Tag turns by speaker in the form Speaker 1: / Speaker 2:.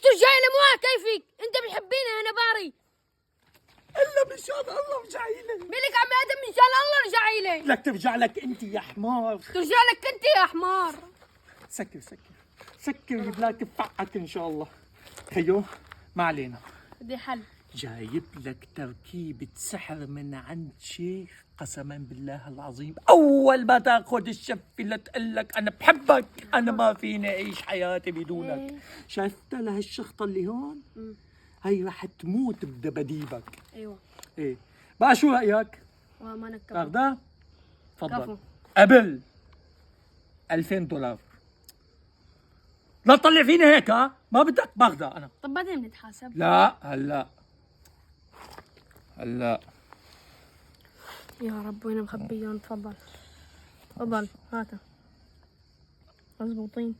Speaker 1: ترجعي لموها كيفك؟ انت بتحبيني انا باري.
Speaker 2: الا مشان الله ارجعي لي.
Speaker 1: مالك عم ادم ان شاء الله ارجعي لي.
Speaker 2: لك ترجع لك انت يا حمار.
Speaker 1: ترجع لك انت يا حمار.
Speaker 2: سكر سكر سكر يبلا تفعك ان شاء الله. خيو ما علينا.
Speaker 1: بدي حل.
Speaker 2: جايب لك تركيبة سحر من عند شيخ، قسما بالله العظيم أول ما تاخذ الشفة تقول لك أنا بحبك، أنا ما فيني أعيش حياتي بدونك. شايفت لهالشخطة اللي هون؟ هي رح تموت بدباديبك.
Speaker 1: ايوه.
Speaker 2: إيه بقى شو رأيك؟
Speaker 1: وما نكفى.
Speaker 2: تاخذها؟ تفضل.
Speaker 1: كفو.
Speaker 2: قبل $2000. لا تطلع فيني هيك، ها؟ ما بدك باخذها أنا.
Speaker 1: طب بعدين بنتحاسب.
Speaker 2: لا هلا
Speaker 1: يا رب وين مخبيهم؟ تفضل تفضل هاتها مظبوطين.